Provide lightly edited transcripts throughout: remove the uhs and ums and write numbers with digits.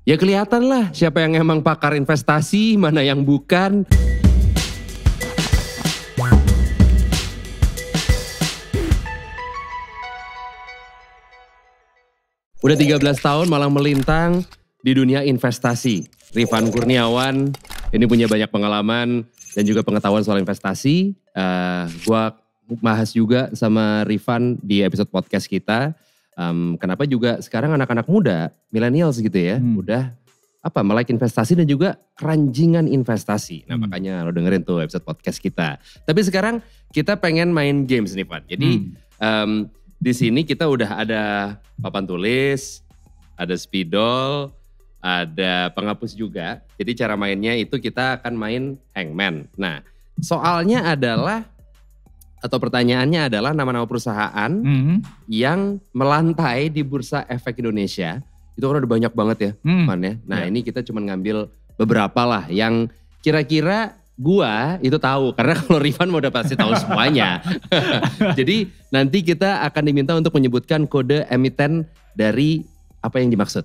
Ya kelihatan lah siapa yang emang pakar investasi, mana yang bukan. Udah 13 tahun malang melintang di dunia investasi. Rifan Kurniawan ini punya banyak pengalaman dan juga pengetahuan soal investasi. Gua bahas juga sama Rifan di episode podcast kita. Kenapa juga sekarang anak-anak muda, millennials gitu ya, udah melek investasi dan juga keranjingan investasi. Nah makanya lo dengerin tuh episode podcast kita. Tapi sekarang kita pengen main games nih Van. Jadi di sini kita udah ada papan tulis, ada spidol, ada penghapus juga. Jadi cara mainnya itu kita akan main hangman. Nah soalnya adalah atau pertanyaannya adalah nama-nama perusahaan yang melantai di Bursa Efek Indonesia. Itu kan udah banyak banget ya, Man ya. Nah ini kita cuma ngambil beberapa lah yang kira-kira gua itu tahu. Karena kalau Rifan mau udah pasti tahu semuanya. Jadi nanti kita akan diminta untuk menyebutkan kode emiten dari apa yang dimaksud.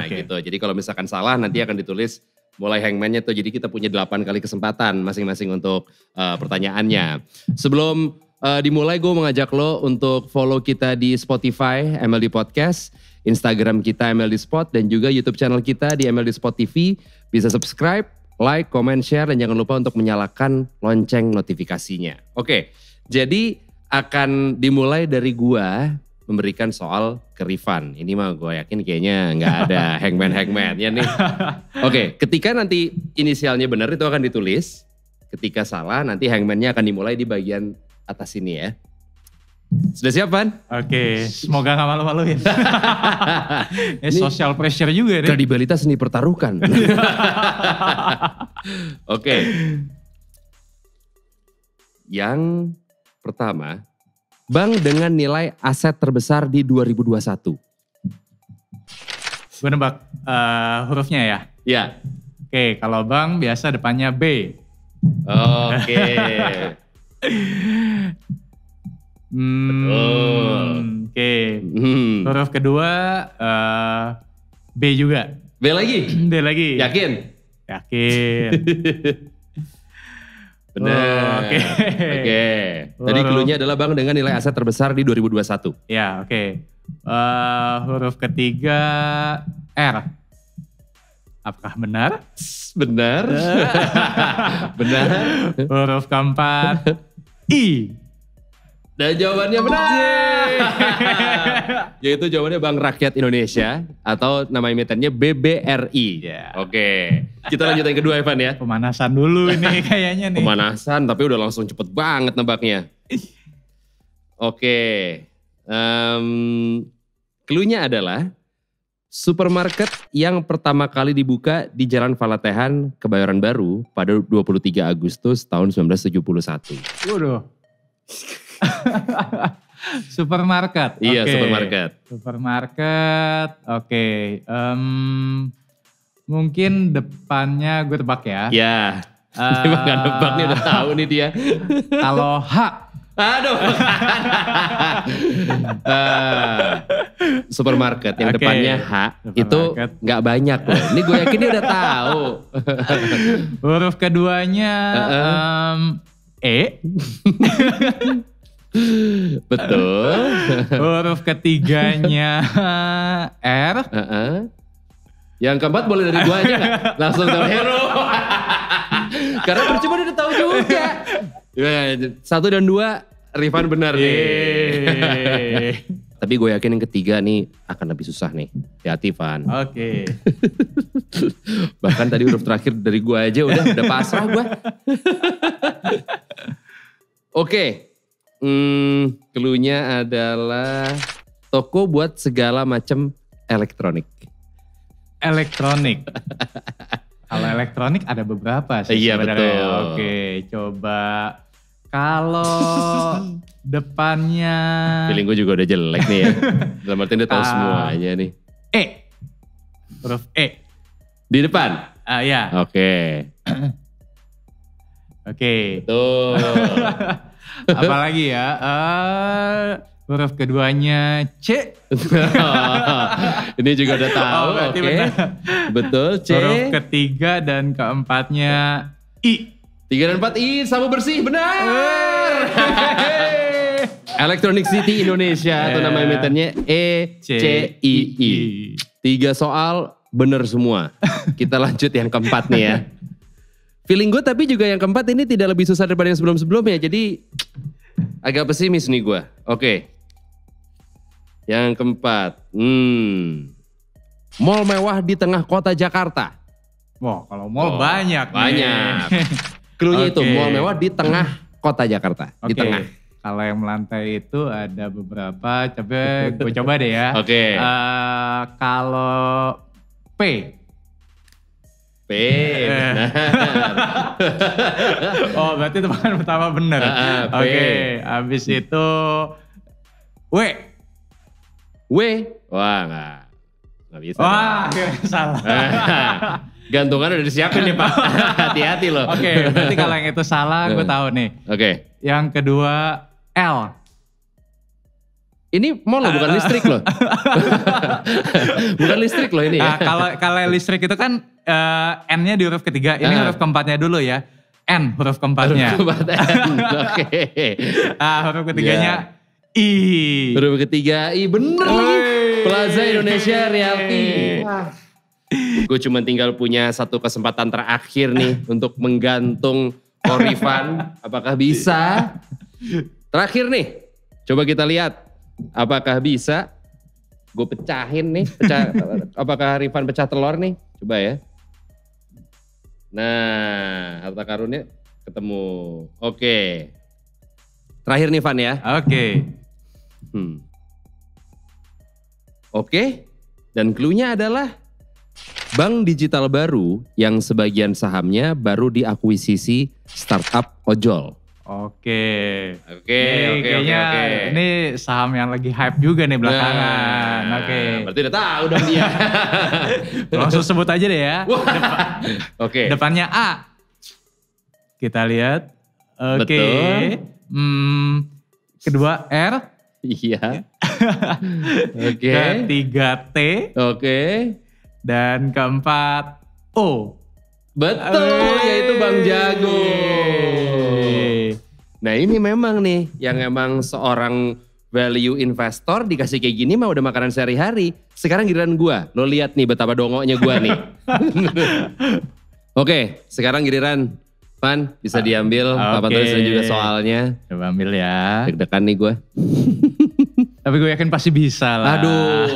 Gitu. Jadi kalau misalkan salah nanti akan ditulis mulai hangman-nya tuh, jadi kita punya 8 kali kesempatan masing-masing untuk pertanyaannya. Sebelum dimulai gue mengajak lo untuk follow kita di Spotify MLD Podcast, Instagram kita MLD Spot, dan juga YouTube channel kita di MLD Spot TV. Bisa subscribe, like, comment, share, dan jangan lupa untuk menyalakan lonceng notifikasinya. Oke, jadi akan dimulai dari gua memberikan soal ke Rifan. Ini mah gue yakin kayaknya nggak ada hangman ya nih. Oke, ketika nanti inisialnya benar itu akan ditulis. Ketika salah nanti hangman-nya akan dimulai di bagian atas ini ya. Sudah siap Van? Oke, semoga gak malu-maluin. Ini social pressure juga deh. Kredibilitas seni pertaruhkan. Oke. Yang pertama, bank dengan nilai aset terbesar di 2021. Gue nebak hurufnya ya? Ya. Oke, kalau bank biasa depannya B. Oke. Betul. Oke. Huruf kedua B juga. B lagi? B lagi. Yakin? Yakin. Benar. Oke. Tadi cluenya adalah bank dengan nilai aset terbesar di 2021. Ya, oke. Huruf ketiga R. Apakah benar? Benar. Benar. Huruf keempat I. Dan jawabannya benar. Yaitu jawabannya Bank Rakyat Indonesia atau nama emitennya BBRI. Oke. Kita lanjut yang kedua Evan ya. Pemanasan dulu ini kayaknya nih. Pemanasan tapi udah langsung cepet banget nebaknya. Oke. Cluenya adalah supermarket yang pertama kali dibuka di Jalan Valatehan, Kebayoran Baru pada 23 Agustus tahun 1971. Waduh. Supermarket. Iya, supermarket. Supermarket. Oke. Mungkin depannya gue tebak ya. Ya. Emang gak nebak nih, udah tahu nih dia. Kalau H. Aduh. Supermarket yang depannya H itu gak banyak loh. Ini gue yakin dia udah tahu. Huruf keduanya E. Betul. Huruf ketiganya R. Yang keempat boleh dari gua aja gak? Langsung sama Hero. Karena percuma dia udah tahu juga. 1 dan 2 Rifan benar nih. Tapi gue yakin yang ketiga nih akan lebih susah nih. Hati-hati Van. Oke. Bahkan tadi huruf terakhir dari gua aja udah pasrah gua. Oke. Cluenya adalah toko buat segala macam elektronik. Elektronik. Kalau elektronik ada beberapa sih iya, sebenarnya. Betul. Oke, coba kalau depannya. Feeling gue juga udah jelek nih ya. Dalam artian dia tahu semuanya nih. E. Huruf E. Di depan? Ya. Oke. Oke. Tuh. Apalagi ya. Huruf keduanya C. Ini juga udah tahu, berarti oke. benar. Betul, C. Huruf ketiga dan keempatnya I. 3 dan 4, I, sabu bersih, benar. Electronic City Indonesia, itu nama emitennya ECII. 3 soal, bener semua. Kita lanjut yang keempat nih ya. Feeling gue tapi juga yang keempat ini tidak lebih susah daripada yang sebelum-sebelumnya. Jadi agak pesimis nih gue. Oke. Yang keempat. Mall mewah di tengah kota Jakarta. Wah, kalau mall banyak nih. Banyak. Cluenya itu mall mewah di tengah kota Jakarta. Di tengah. Kalau yang melantai itu ada beberapa. Coba gue coba deh ya. Oke. Kalau P. Benar. Oh, berarti teman pertama benar. Oke, habis itu W. Wah, nggak bisa. Wah, akhirnya salah. Gantungan udah disiapin nih Pak. Hati-hati loh. Oke, berarti kalau yang itu salah gue tahu nih. Oke. Yang kedua L. Ini mall loh, bukan listrik loh. Bukan listrik loh ini ya. Kalau listrik itu kan N-nya di huruf ketiga, ini huruf keempatnya dulu ya. N huruf keempatnya. Huruf keempat N, oke. Huruf ketiganya I. Huruf ketiga I, bener lagi. Plaza Indonesia Realty. Gue cuma tinggal punya satu kesempatan terakhir nih untuk menggantung Korifan. Apakah bisa? Terakhir nih, coba kita lihat. Apakah bisa? Gue pecahin nih. Apakah Rifan pecah telur nih? Coba ya. Nah, harta karunnya ketemu. Oke. Terakhir nih Van ya. Oke. Oke. Dan cluenya adalah bank digital baru yang sebagian sahamnya baru diakuisisi startup ojol. Oke. Ini saham yang lagi hype juga nih belakangan. Oke. Berarti udah tahu dong dia. Langsung sebut aja deh ya. Oke. Depannya A. Kita lihat. Oke. Betul. Kedua R. Iya. Oke. Ketiga T. Oke. Dan keempat O. Betul, yaitu Bang Jago. Nah ini memang nih, yang emang seorang value investor dikasih kayak gini mah udah makanan sehari-hari. Sekarang giliran gua, lo lihat nih betapa dongoknya gua nih. Oke, sekarang giliran Van, bisa diambil papan tulis dan juga soalnya. Coba ambil ya. Deg-degan nih gua. Tapi gue yakin pasti bisa lah. Aduh,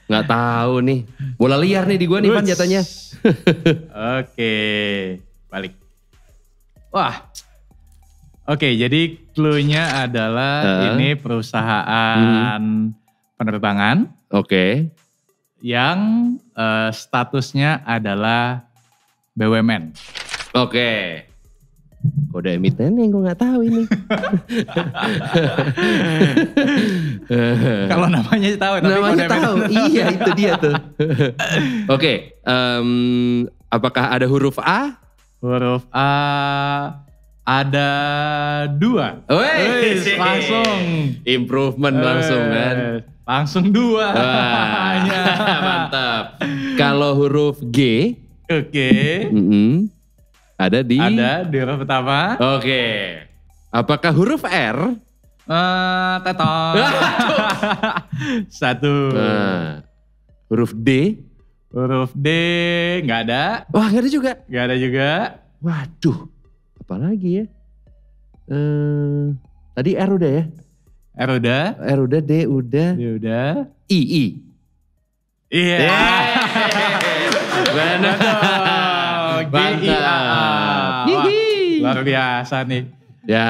nggak tahu nih. Bola liar nih di gua nih Van jatanya. Oke, balik. Wah. Oke, jadi cluenya adalah ini perusahaan penerbangan. Oke. Yang statusnya adalah BUMN. Oke. Kode emiten yang gue gak tahu ini. Kalau namanya tahu, tapi namanya tahu. Iya, itu dia tuh. Oke, apakah ada huruf A? Huruf A ada 2. Wih, langsung. Improvement langsung kan. Langsung 2. Mantap. Kalau huruf G? Oke. Ada di huruf pertama. Oke. Apakah huruf R? Tetong. 1. Huruf D? Huruf D nggak ada. Wah, nggak ada juga. Nggak ada juga. Waduh, apa lagi ya? Tadi R udah ya? R udah. R udah, D udah. D udah. I. Iya. Benar. Mantap. Luar biasa nih. Ya,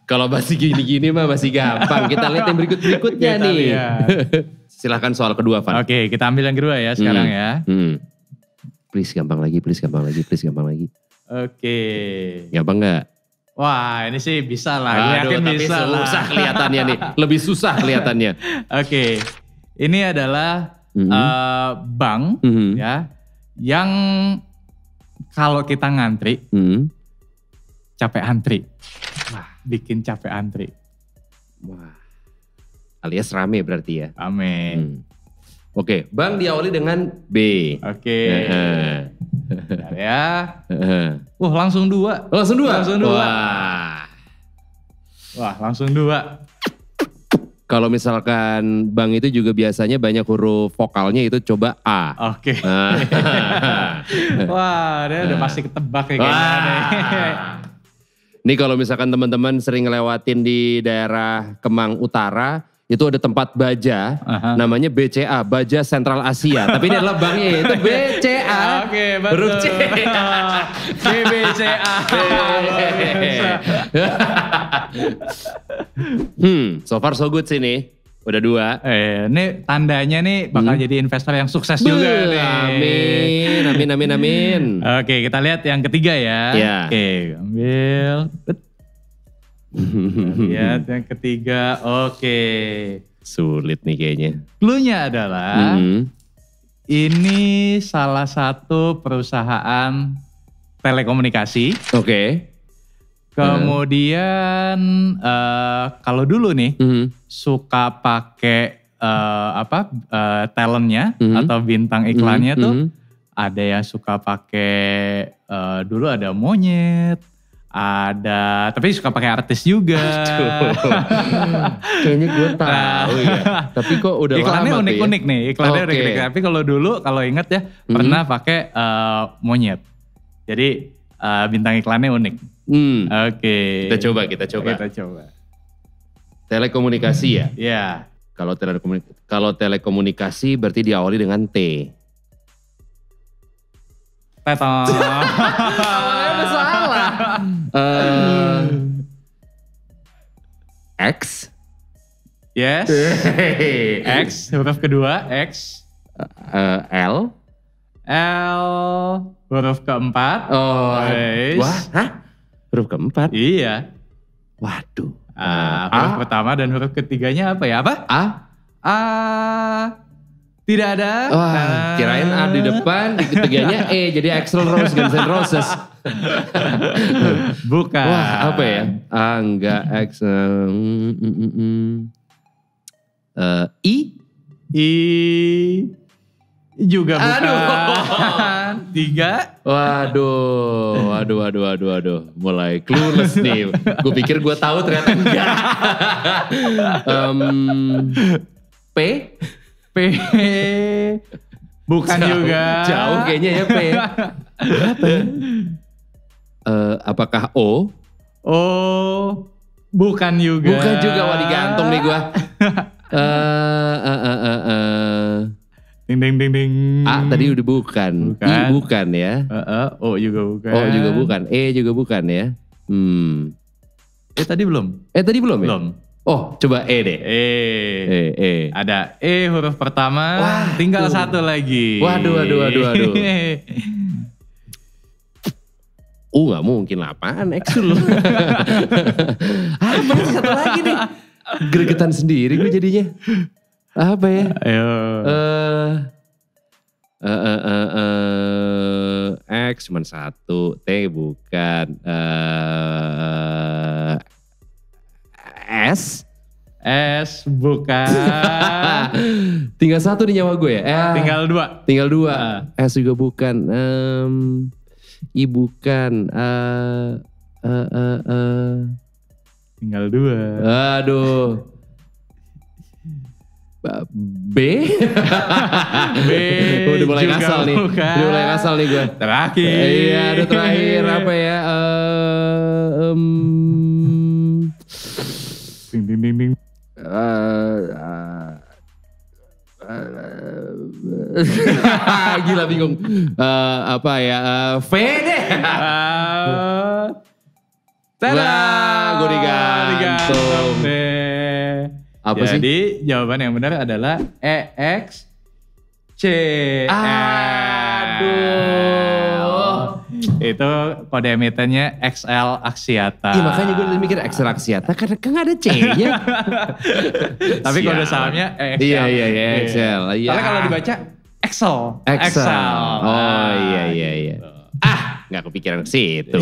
kalau masih gini-gini mah masih gampang. Kita lihat yang berikutnya nih. Silahkan soal kedua, Van. Oke, kita ambil yang kedua ya sekarang ya. Please gampang lagi, please gampang lagi, please gampang lagi. Oke. Gampang gak? Wah, ini sih bisa lah. Aduh, tapi bisa susah kelihatannya nih. Lebih susah kelihatannya. Oke. Ini adalah bank ya yang kalau kita ngantri capek antri. Wah, bikin capek antri. Wah. alias rame berarti ya. Amin. Oke, bank diawali dengan B. Oke. Bentar ya. Langsung 2. Langsung 2? Langsung 2. Wah, langsung 2. Kalau misalkan bank itu juga biasanya banyak huruf vokalnya itu coba A. Oke. Wah, dia udah pasti ketebak ya kayaknya. Ini kalau misalkan teman-teman sering ngelewatin di daerah Kemang Utara, itu ada tempat baja, namanya BCA, Baja Sentral Asia. Tapi ini adalah banknya, itu BCA. Oke, betul. Huruf C. BCA. So far so good sih nih. Udah 2. Ini tandanya nih bakal jadi investor yang sukses juga nih. Amin. Oke, kita lihat yang ketiga ya. Ya. Oke, ambil. Lihat yang ketiga. Oke. Sulit nih kayaknya. Cluenya adalah ini salah satu perusahaan telekomunikasi. Oke. Kemudian kalau dulu nih suka pakai talentnya atau bintang iklannya tuh ada yang suka pakai dulu ada monyet, ada tapi suka pakai artis juga. Kayaknya gue tahu ya. Tapi kok udah iklannya lama unik-unik nih, iklannya unik-unik. Tapi kalau dulu kalau inget ya pernah pakai monyet. Jadi bintang iklannya unik. Oke. Kita coba. Telekomunikasi ya? Iya. Kalau telekomunikasi berarti diawali dengan T. Tetong. Awalnya udah salah. X. Yes. X, huruf kedua, X. L. L, huruf keempat. Wah, huruf keempat? Iya. Waduh. Huruf pertama dan huruf ketiganya apa ya? Apa? A. Tidak ada. Wah, kirain A di depan, di ketiganya E, jadi Axl Rose, Guns N' Roses. Bukan. Wah, apa ya? Enggak, X. I. I. Juga bukan. Aduh. 3. Waduh. Mulai clueless nih. Gue pikir gue tahu ternyata enggak. P. Bukan jauh, juga. Jauh kayaknya ya P. Apa ya? Apakah O? Bukan juga. Bukan juga, wah digantung nih gue. Ding. A tadi udah bukan. I bukan ya. O juga bukan. O juga bukan. E juga bukan ya. Tadi belum? Tadi belum ya? Belum. Oh, coba E deh. E. Ada E huruf pertama. Wah, tinggal satu lagi. Waduh. Gak mungkin lah, apaan Exul. Apa satu lagi nih? Gregetan sendiri gue jadinya. Apa ya? Ayo. X cuma satu, T bukan. S bukan. Tinggal satu di nyawa gue ya? Tinggal 2. S juga bukan. I bukan. Tinggal 2. Aduh. B. Udah mulai ngasal nih. Udah mulai ngasal nih gue. Terakhir. Iya, ada terakhir apa ya? Ding. Gila bingung. Apa ya? V deh. Wah, gue digantung. Apa sih? Jadi jawaban yang benar adalah EXC. Aduh. Itu kode emitennya XL Axiata. Iya makanya gue udah mikir XL Axiata karena kan gak ada C-nya. Tapi kode sahamnya EXL. Iya XL. Karena kalau dibaca Excel. Oh iya. Gak kepikiran ke situ.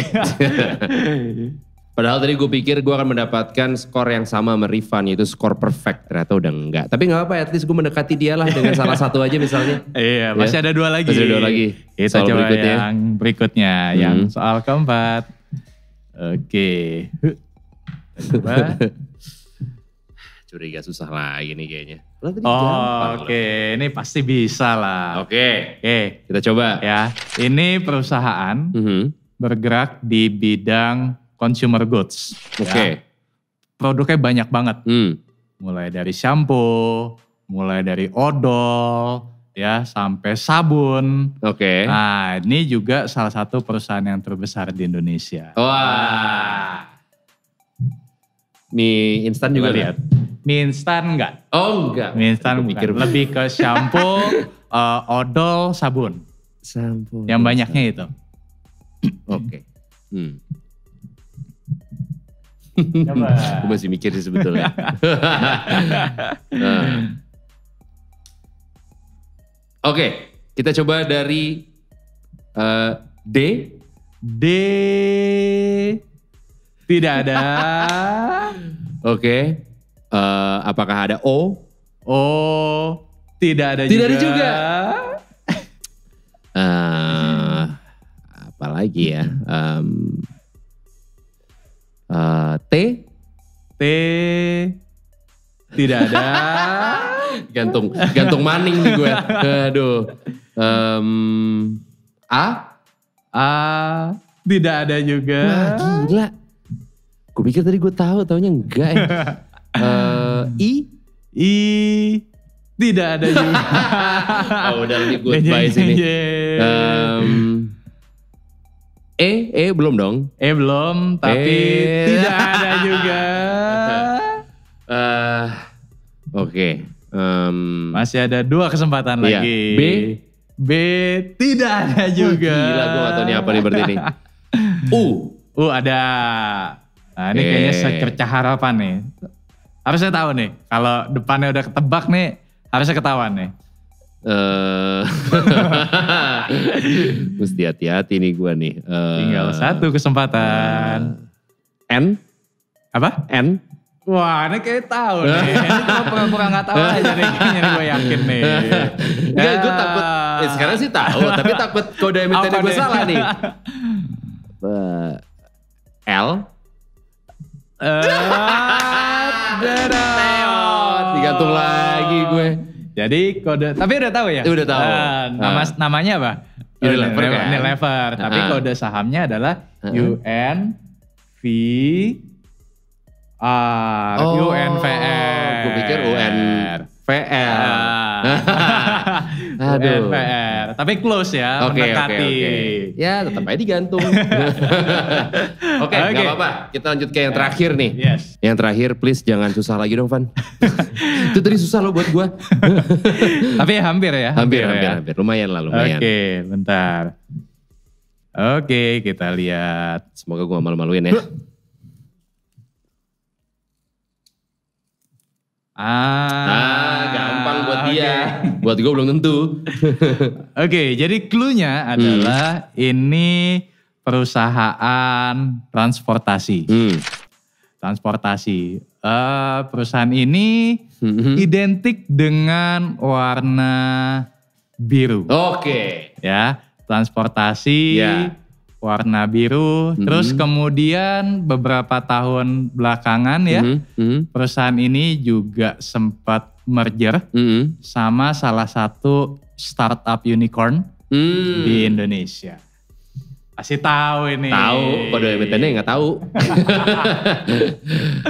Padahal tadi gue pikir gue akan mendapatkan skor yang sama sama Rifan, yaitu skor perfect. Ternyata udah enggak. Tapi gak apa-apa, at least gue mendekati dia lah dengan salah satu aja misalnya. Iya, masih ada 2 lagi. Masih ada 2 lagi. Kita Soal coba berikutnya. yang berikutnya, yang soal keempat. Oke. Coba. Curiga susah lagi nih kayaknya. Tadi gampang Oke, ini pasti bisa lah. Oke, Oke, kita coba. ya. Ini perusahaan bergerak di bidang consumer goods. Oke. Ya. Produknya banyak banget. Mulai dari shampoo, mulai dari odol, ya sampai sabun. Oke. Nah, ini juga salah satu perusahaan yang terbesar di Indonesia. Wah. Mie instan juga Coba lihat. Mie instan enggak? Oh enggak. Mie instan bukan. Pikir Lebih ke shampoo, odol, sabun. shampoo. Yang banyaknya itu. Oke. Coba. Gue masih mikir sih sebetulnya. Nah. Oke, kita coba dari D. D. Tidak ada. Oke. Apakah ada O? O. Tidak ada Tidak juga. ada juga. Apa lagi ya? T. T. Tidak ada. Gantung maning nih gue. Aduh. A. A. Tidak ada juga. Wah gila. Gue pikir tadi gue tahu, taunya enggak ya. I. I. Tidak ada juga. Oh udah ini goodbye sini. E belum dong. E belum, tapi tidak ada juga. Oke. Masih ada 2 kesempatan Iya. lagi. B. B tidak ada juga. Gila gue gak tau nih apa nih berarti nih. U. Ada. Nah ini kayaknya secercah harapan nih. Harusnya tahu nih. Kalau depannya udah ketebak nih, harusnya ketahuan nih. Mesti hati-hati nih gue nih. Tinggal 1 kesempatan. N. Apa? N. Wah ini kayak tahu nih. Ini cuma pura-pura gak tahu aja nih. Kayaknya nih gue yakin nih. Enggak gue takut. Sekarang sih tahu. Tapi takut kode emitennya gue salah nih. L. Digantung lagi gue. Jadi kode, tapi udah tahu ya? Udah tahu. Namanya apa? Unilever kan? Unilever. Tapi kode sahamnya adalah UNVR. UNVR. Gue pikir UNVR. Aduh. UNVR. Tapi close ya, Oke. mendekati. Ya tetap aja digantung. Oke, gak apa-apa. Kita lanjut ke yang terakhir nih. Yes. Yang terakhir please jangan susah lagi dong Van. Itu tadi susah loh buat gue. Tapi hampir ya. Hampir. Lumayan lah. Oke, bentar. Oke, kita lihat. Semoga gue malu-maluin ya. Gampang buat dia. Buat gue belum tentu. Oke, jadi clue-nya adalah ini perusahaan transportasi. Transportasi. Perusahaan ini identik dengan warna biru. Oke. Ya, transportasi. Warna biru, terus kemudian beberapa tahun belakangan ya, perusahaan ini juga sempat merger sama salah satu startup unicorn di Indonesia. Pasti tahu ini. Tahu, kode emitennya nggak tahu.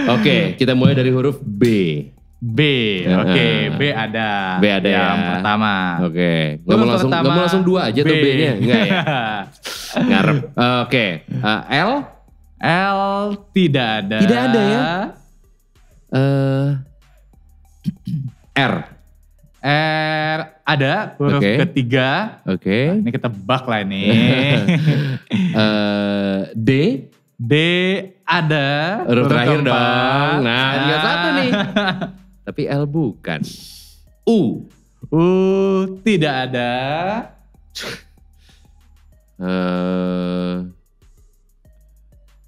Oke, kita mulai dari huruf B. B, oke, B ada. B ada yang pertama. Oke, nggak mau langsung 2 aja tuh B-nya, enggak ya? Ngarep. Oke, L. L tidak ada. Tidak ada ya? R. R ada huruf ketiga. Oke. Nah, ini ketebak lah ini. D. D ada. Huruf terakhir dong. Nah, tinggal 1 nih. Tapi L bukan. U. Tidak ada.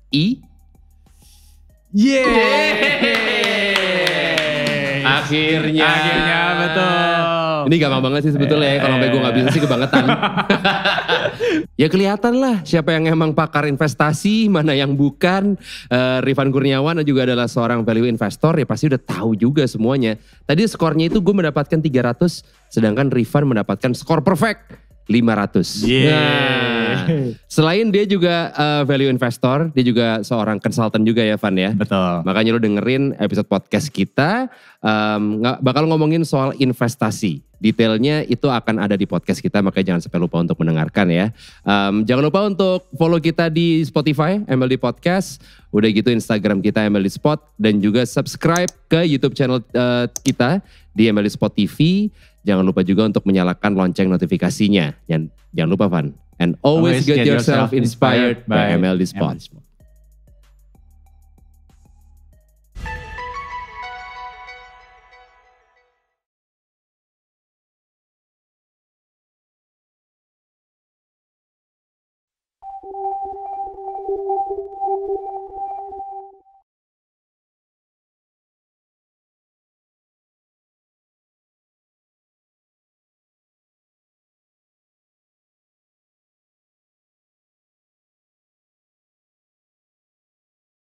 I. Akhirnya betul. Ini gampang banget sih sebetulnya ya. Kalau sampai gue gak bisa sih kebangetan. Ya kelihatan lah siapa yang emang pakar investasi, mana yang bukan. Rifan Kurniawan juga adalah seorang value investor, ya pasti udah tahu juga semuanya. Tadi skornya itu gue mendapatkan 300, sedangkan Rifan mendapatkan skor perfect 500. Nah, selain dia juga value investor, dia juga seorang konsultan juga ya Van ya. Betul. Makanya lu dengerin episode podcast kita, bakal ngomongin soal investasi. Detailnya itu akan ada di podcast kita, makanya jangan sampai lupa untuk mendengarkan ya. Jangan lupa untuk follow kita di Spotify, MLD Podcast. Udah gitu Instagram kita MLD Spot. Dan juga subscribe ke YouTube channel kita di MLD Spot TV. Jangan lupa juga untuk menyalakan lonceng notifikasinya. Jangan lupa Van. And always get yourself inspired by MLD Spot.